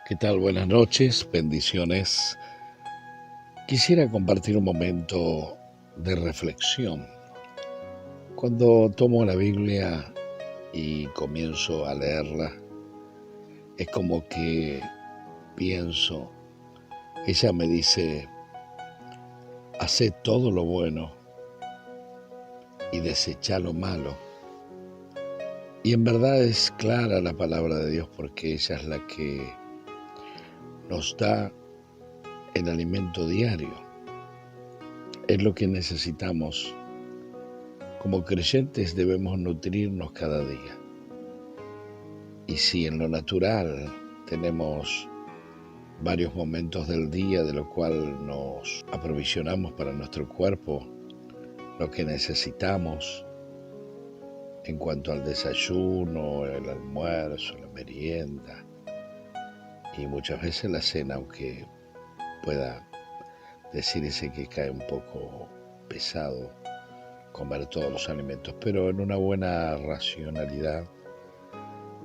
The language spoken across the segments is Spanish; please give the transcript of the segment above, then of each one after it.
¿Qué tal? Buenas noches, bendiciones. Quisiera compartir un momento de reflexión. Cuando tomo la Biblia y comienzo a leerla, es como que pienso, ella me dice, haced todo lo bueno y desechá lo malo. Y en verdad es clara la palabra de Dios porque ella es la que nos da el alimento diario. Es lo que necesitamos. Como creyentes debemos nutrirnos cada día. Y si en lo natural tenemos varios momentos del día de lo cual nos aprovisionamos para nuestro cuerpo, lo que necesitamos en cuanto al desayuno, el almuerzo, la merienda y muchas veces la cena, aunque pueda decirse que cae un poco pesado comer todos los alimentos, pero en una buena racionalidad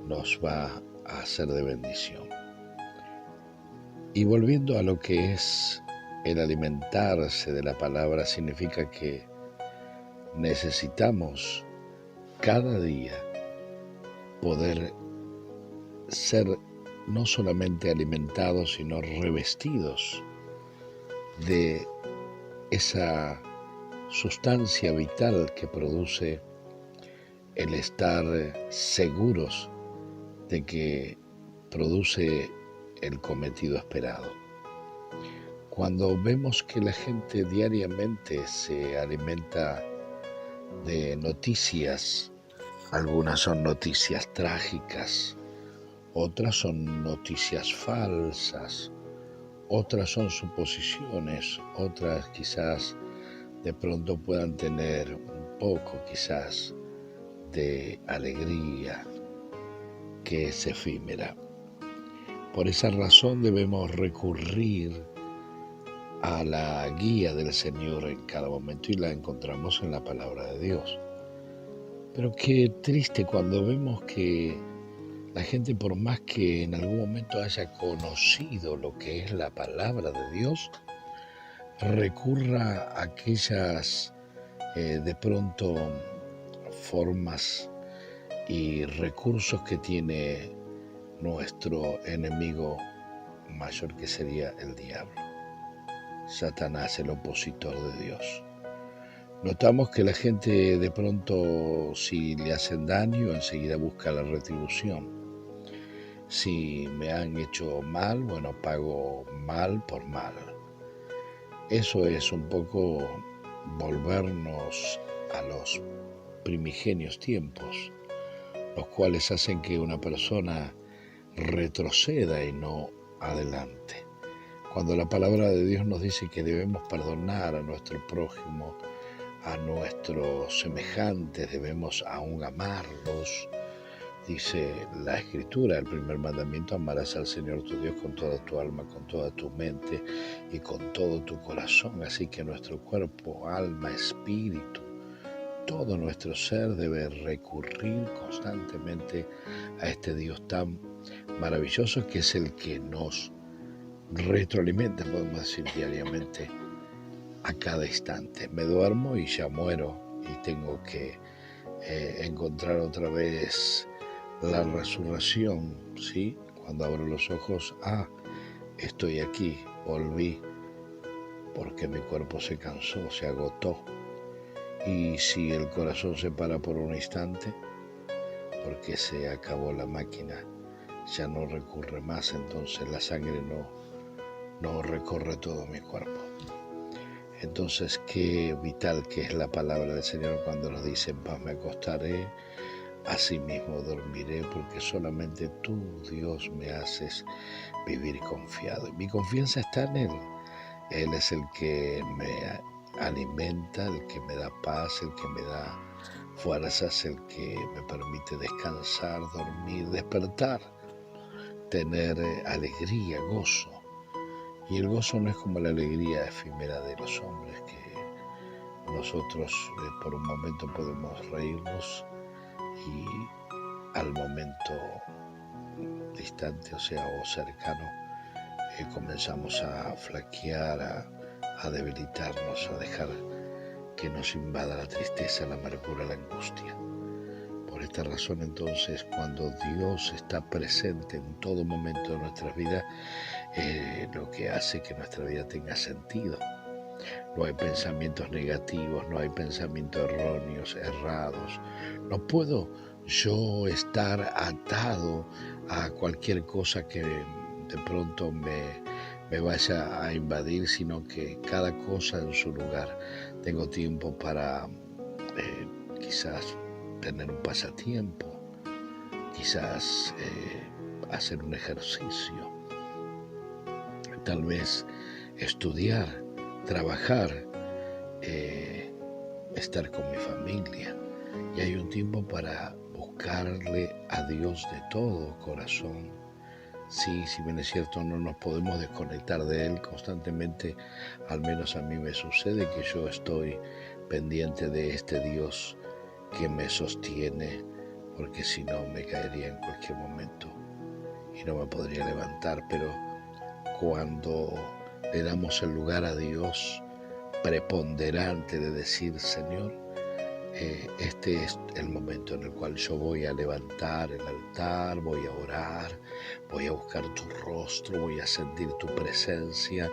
nos va a hacer de bendición. Y volviendo a lo que es el alimentarse de la palabra, significa que necesitamos cada día poder ser no solamente alimentados, sino revestidos de esa sustancia vital que produce el estar seguros de que produce el cometido esperado. Cuando vemos que la gente diariamente se alimenta de noticias, algunas son noticias trágicas, otras son noticias falsas, otras son suposiciones, otras quizás de pronto puedan tener un poco quizás de alegría que es efímera. Por esa razón debemos recurrir a la guía del Señor en cada momento y la encontramos en la palabra de Dios. Pero qué triste cuando vemos que la gente, por más que en algún momento haya conocido lo que es la palabra de Dios, recurra a aquellas de pronto formas y recursos que tiene nuestro enemigo mayor, que sería el diablo, Satanás, el opositor de Dios. Notamos que la gente de pronto, si le hacen daño, enseguida busca la retribución. Si me han hecho mal, bueno, pago mal por mal. Eso es un poco volvernos a los primigenios tiempos, los cuales hacen que una persona retroceda y no adelante. Cuando la palabra de Dios nos dice que debemos perdonar a nuestro prójimo, a nuestros semejantes, debemos aún amarlos. Dice la Escritura, el primer mandamiento: amarás al Señor tu Dios con toda tu alma, con toda tu mente y con todo tu corazón. Así que nuestro cuerpo, alma, espíritu, todo nuestro ser debe recurrir constantemente a este Dios tan maravilloso, que es el que nos retroalimenta, podemos decir, diariamente, a cada instante. Me duermo y ya muero y tengo que encontrar otra vez la resurrección, ¿sí? Cuando abro los ojos, estoy aquí, volví, porque mi cuerpo se cansó, se agotó. Y si el corazón se para por un instante, porque se acabó la máquina, ya no recurre más, entonces la sangre no recorre todo mi cuerpo. Entonces, qué vital que es la palabra del Señor cuando nos dice: en paz me acostaré, así mismo dormiré, porque solamente tú, Dios, me haces vivir confiado. Y mi confianza está en Él. Él es el que me alimenta, el que me da paz, el que me da fuerzas, el que me permite descansar, dormir, despertar, tener alegría, gozo. Y el gozo no es como la alegría efímera de los hombres, que nosotros por un momento podemos reírnos y al momento distante, o cercano, comenzamos a flaquear, a debilitarnos, a dejar que nos invada la tristeza, la amargura, la angustia. Por esta razón, entonces, cuando Dios está presente en todo momento de nuestras vidas, lo que hace que nuestra vida tenga sentido. No hay pensamientos negativos, no hay pensamientos erróneos, errados. No puedo yo estar atado a cualquier cosa que de pronto me vaya a invadir, sino que cada cosa en su lugar. Tengo tiempo para quizás tener un pasatiempo, quizás hacer un ejercicio, tal vez estudiar, trabajar, estar con mi familia. Y hay un tiempo para buscarle a Dios de todo corazón. Sí, si bien es cierto, no nos podemos desconectar de Él constantemente. Al menos a mí me sucede que yo estoy pendiente de este Dios que me sostiene, porque si no me caería en cualquier momento y no me podría levantar. Pero cuando le damos el lugar a Dios preponderante de decir: Señor, este es el momento en el cual yo voy a levantar el altar, voy a orar, voy a buscar tu rostro, voy a sentir tu presencia.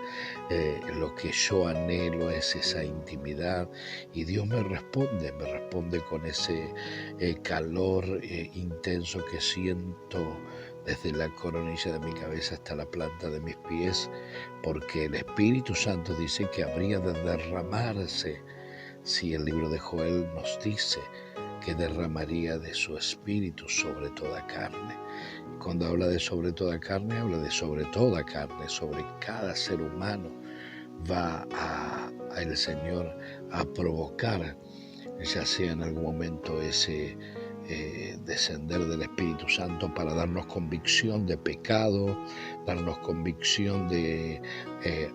Lo que yo anhelo es esa intimidad, y Dios me responde con ese calor intenso que siento desde la coronilla de mi cabeza hasta la planta de mis pies, porque el Espíritu Santo dice que habría de derramarse. Si el libro de Joel nos dice que derramaría de su espíritu sobre toda carne. Y cuando habla de sobre toda carne, habla de sobre toda carne, sobre cada ser humano. Va el Señor a provocar, ya sea en algún momento ese descender del Espíritu Santo para darnos convicción de pecado, darnos convicción de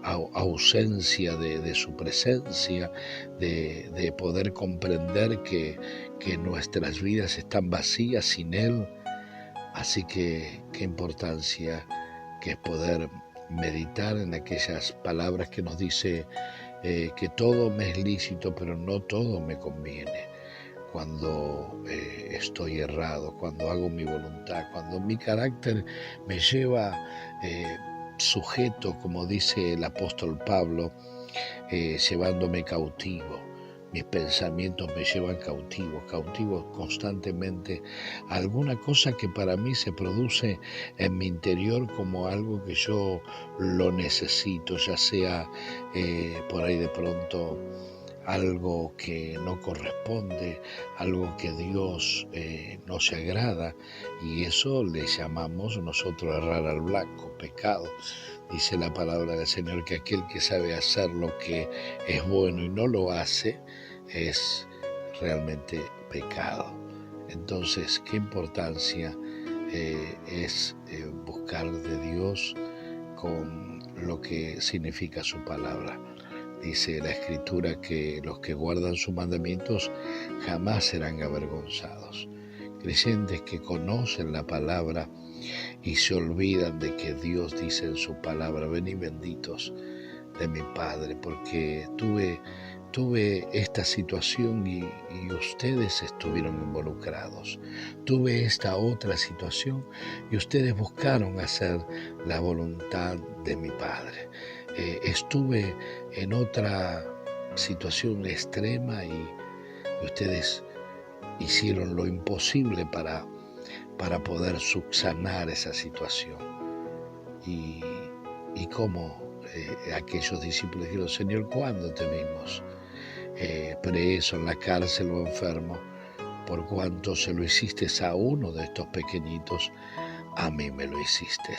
ausencia de su presencia, de poder comprender que nuestras vidas están vacías sin Él. Así que qué importancia que es poder meditar en aquellas palabras que nos dice que todo me es lícito, pero no todo me conviene. Cuando estoy errado, cuando hago mi voluntad, cuando mi carácter me lleva sujeto, como dice el apóstol Pablo, llevándome cautivo. Mis pensamientos me llevan cautivo constantemente a alguna cosa que para mí se produce en mi interior como algo que yo lo necesito, ya sea por ahí de pronto algo que no corresponde, algo que Dios no se agrada, y eso le llamamos nosotros errar al blanco, pecado. Dice la palabra del Señor que aquel que sabe hacer lo que es bueno y no lo hace es realmente pecado. Entonces, qué importancia es buscar de Dios con lo que significa su palabra. Dice la Escritura que los que guardan sus mandamientos jamás serán avergonzados. Creyentes que conocen la palabra y se olvidan de que Dios dice en su palabra: venid benditos de mi Padre, porque tuve esta situación y ustedes estuvieron involucrados. Tuve esta otra situación y ustedes buscaron hacer la voluntad de mi Padre. Estuve en otra situación extrema y ustedes hicieron lo imposible para poder subsanar esa situación. Y como aquellos discípulos dijeron: Señor, ¿cuándo te vimos preso, en la cárcel o enfermo? Por cuanto se lo hiciste a uno de estos pequeñitos, a mí me lo hiciste.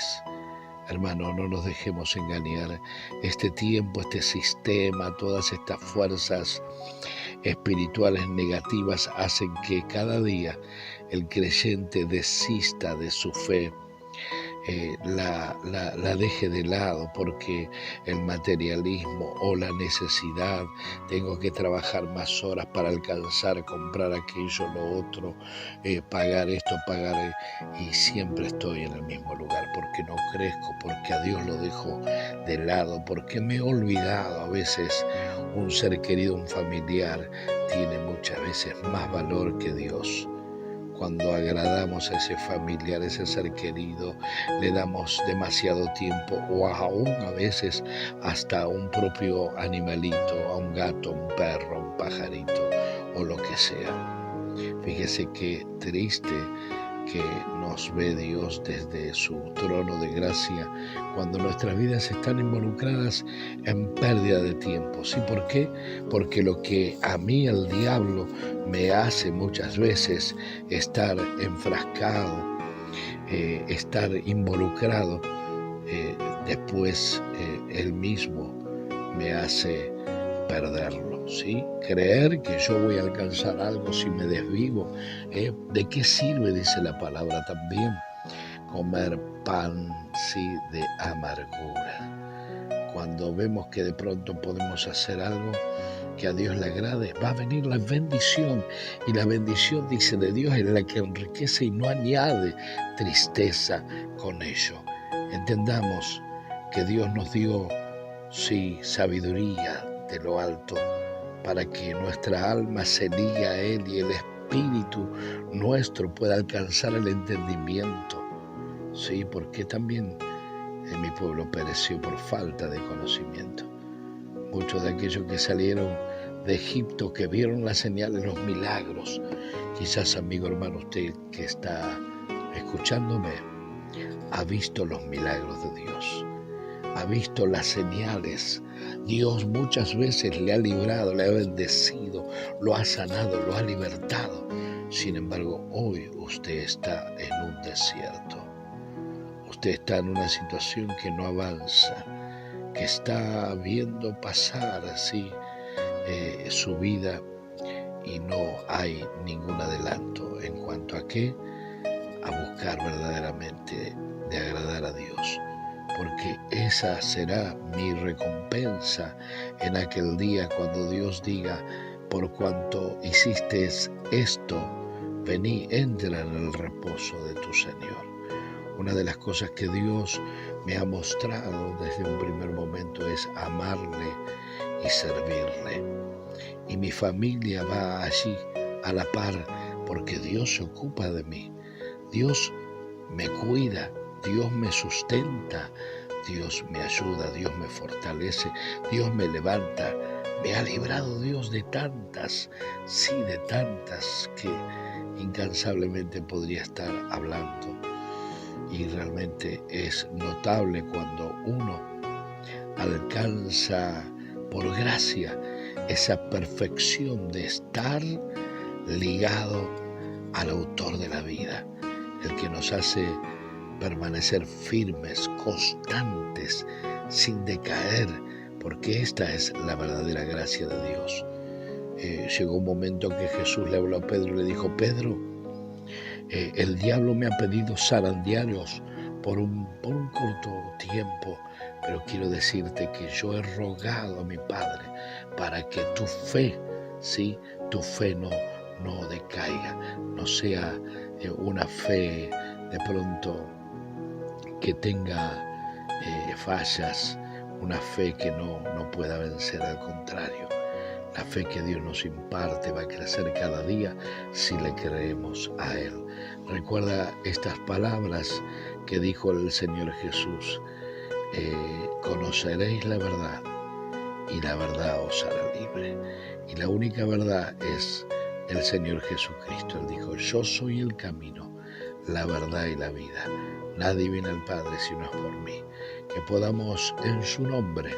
Hermano, no nos dejemos engañar. Este tiempo, este sistema, todas estas fuerzas espirituales negativas hacen que cada día el creyente desista de su fe, la deje de lado porque el materialismo o la necesidad, tengo que trabajar más horas para alcanzar, comprar aquello, lo otro, pagar esto, y siempre estoy en el mismo lugar porque no crezco, porque a Dios lo dejo de lado, porque me he olvidado. A veces un ser querido, un familiar, tiene muchas veces más valor que Dios. Cuando agradamos a ese familiar, a ese ser querido, le damos demasiado tiempo, o aún a veces hasta a un propio animalito, a un gato, un perro, un pajarito o lo que sea. Fíjese qué triste que nos ve Dios desde su trono de gracia cuando nuestras vidas están involucradas en pérdida de tiempo. ¿Sí? ¿Por qué? Porque lo que a mí el diablo me hace muchas veces estar enfrascado, estar involucrado, después él mismo me hace perderlo, ¿sí? Creer que yo voy a alcanzar algo si me desvivo. ¿De qué sirve, dice la palabra también, comer pan, sí, de amargura? Cuando vemos que de pronto podemos hacer algo que a Dios le agrade, va a venir la bendición, y la bendición, dice, de Dios es la que enriquece y no añade tristeza con ello. Entendamos que Dios nos dio, sí, sabiduría de lo alto para que nuestra alma se ligue a Él y el espíritu nuestro pueda alcanzar el entendimiento. Sí, porque también en mi pueblo pereció por falta de conocimiento. Muchos de aquellos que salieron de Egipto, que vieron las señales, los milagros. Quizás, amigo hermano, usted que está escuchándome, ha visto los milagros de Dios, ha visto las señales. Dios muchas veces le ha librado, le ha bendecido, lo ha sanado, lo ha libertado. Sin embargo, hoy usted está en un desierto. Usted está en una situación que no avanza, que está viendo pasar así su vida y no hay ningún adelanto en cuanto a qué, a buscar verdaderamente de agradar a Dios, porque esa será mi recompensa en aquel día cuando Dios diga, por cuanto hiciste esto, vení, entra en el reposo de tu Señor. Una de las cosas que Dios me ha mostrado desde un primer momento es amarle y servirle. Y mi familia va allí a la par porque Dios se ocupa de mí. Dios me cuida, Dios me sustenta, Dios me ayuda, Dios me fortalece, Dios me levanta. Me ha librado Dios de tantas, sí, de tantas que incansablemente podría estar hablando. Y realmente es notable cuando uno alcanza por gracia esa perfección de estar ligado al autor de la vida, el que nos hace permanecer firmes, constantes, sin decaer, porque esta es la verdadera gracia de Dios. Llegó un momento que Jesús le habló a Pedro y le dijo, Pedro, el diablo me ha pedido zarandearos por un corto tiempo, pero quiero decirte que yo he rogado a mi Padre para que tu fe, sí, tu fe no decaiga, no sea una fe de pronto que tenga fallas, una fe que no pueda vencer, al contrario. La fe que Dios nos imparte va a crecer cada día si le creemos a Él. Recuerda estas palabras que dijo el Señor Jesús, conoceréis la verdad y la verdad os hará libre. Y la única verdad es el Señor Jesucristo. Él dijo, yo soy el camino, la verdad y la vida. Nadie viene al Padre si no es por mí. Que podamos en su nombre,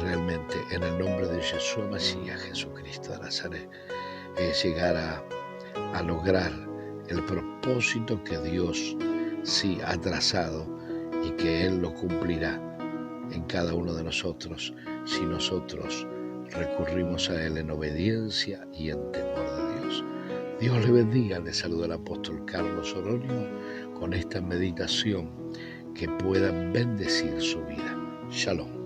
realmente en el nombre de Yeshua Mashiach, Jesucristo de Nazaret, llegar a lograr el propósito que Dios sí ha trazado y que Él lo cumplirá en cada uno de nosotros si nosotros recurrimos a Él en obediencia y en temor de Dios. Dios le bendiga. Le saluda el apóstol Carlos Oroño con esta meditación que pueda bendecir su vida. Shalom.